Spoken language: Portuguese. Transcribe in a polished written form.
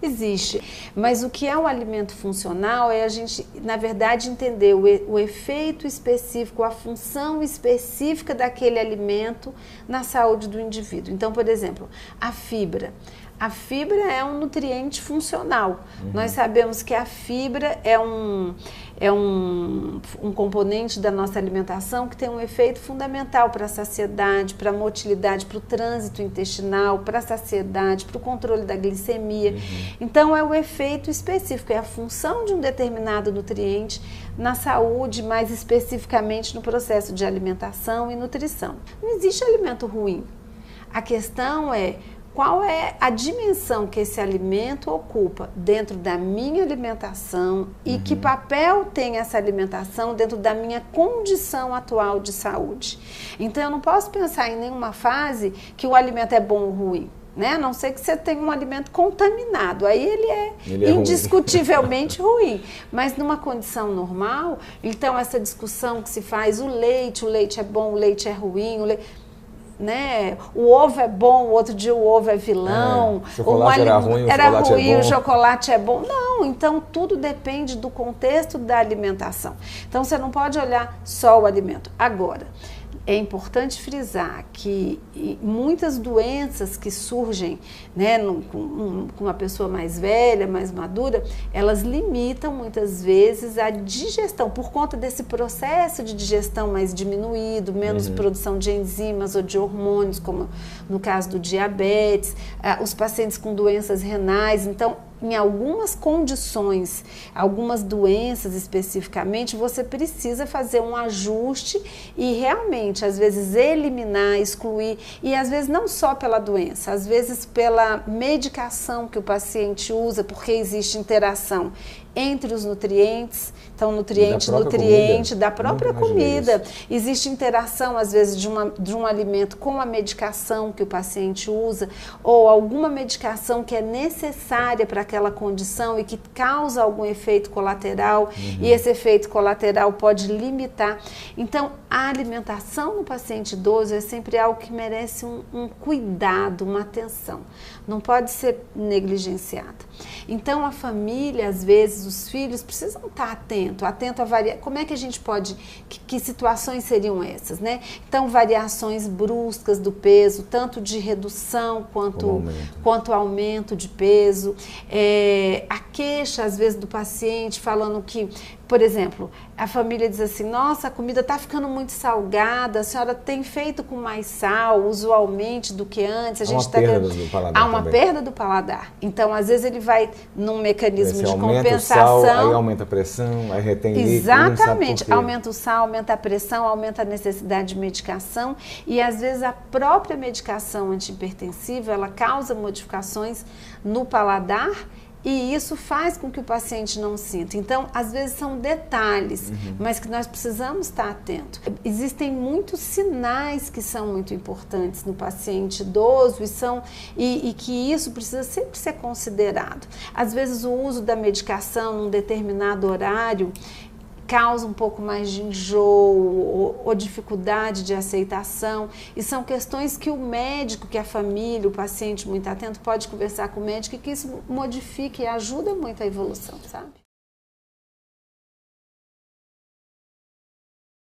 Existe, mas o que é um alimento funcional é a gente, na verdade, entender o efeito específico, a função específica daquele alimento na saúde do indivíduo. Então, por exemplo, a fibra. A fibra é um nutriente funcional. Nós sabemos que a fibra é um componente da nossa alimentação que tem um efeito fundamental para a saciedade, para a motilidade, para o trânsito intestinal, para a saciedade, para o controle da glicemia. Então, é o efeito específico, é a função de um determinado nutriente na saúde, mais especificamente no processo de alimentação e nutrição. Não existe alimento ruim. A questão é qual é a dimensão que esse alimento ocupa dentro da minha alimentação e que papel tem essa alimentação dentro da minha condição atual de saúde. Então, eu não posso pensar em nenhuma fase que o alimento é bom ou ruim. Né? A não ser que você tenha um alimento contaminado, aí ele é indiscutivelmente ruim. Mas numa condição normal, então essa discussão que se faz, o leite é bom, o leite é ruim, né? O ovo é bom, o outro dia o ovo é vilão, o chocolate era ruim, o chocolate é bom. Não, então tudo depende do contexto da alimentação. Então você não pode olhar só o alimento. Agora, é importante frisar que muitas doenças que surgem, né, com uma pessoa mais velha, mais madura, elas limitam muitas vezes a digestão, por conta desse processo de digestão mais diminuído, menos produção de enzimas ou de hormônios, como no caso do diabetes, os pacientes com doenças renais. Então, em algumas condições, algumas doenças especificamente, você precisa fazer um ajuste e realmente, às vezes, eliminar, excluir, e às vezes não só pela doença, às vezes pela medicação que o paciente usa, porque existe interação entre os nutrientes, então nutriente da própria comida. Existe interação, às vezes, de um alimento com a medicação que o paciente usa, ou alguma medicação que é necessária para aquela condição e que causa algum efeito colateral, e esse efeito colateral pode limitar. Então, a alimentação no paciente idoso é sempre algo que merece um cuidado, uma atenção. Não pode ser negligenciada. Então, a família, às vezes, os filhos precisam estar atento a variar. Como é que a gente pode, que situações seriam essas, né? Então, variações bruscas do peso, tanto de redução quanto aumento de peso. A queixa, às vezes, do paciente falando que, por exemplo, a família diz assim, nossa, a comida está ficando muito salgada, a senhora tem feito com mais sal, usualmente, do que antes. Há uma perda do paladar. Então, às vezes, ele vai num mecanismo de compensação. O sal, aí aumenta a pressão, aí retém líquido. Exatamente. Aumenta o sal, aumenta a pressão, aumenta a necessidade de medicação e, às vezes, a própria medicação antihipertensiva, ela causa modificações no paladar e isso faz com que o paciente não sinta. Então, às vezes são detalhes, mas que nós precisamos estar atentos. Existem muitos sinais que são muito importantes no paciente idoso e que isso precisa sempre ser considerado. Às vezes o uso da medicação num determinado horário causa um pouco mais de enjoo ou dificuldade de aceitação, e são questões que o médico, que a família, o paciente muito atento pode conversar com o médico e que isso modifique e ajuda muito a evolução, sabe?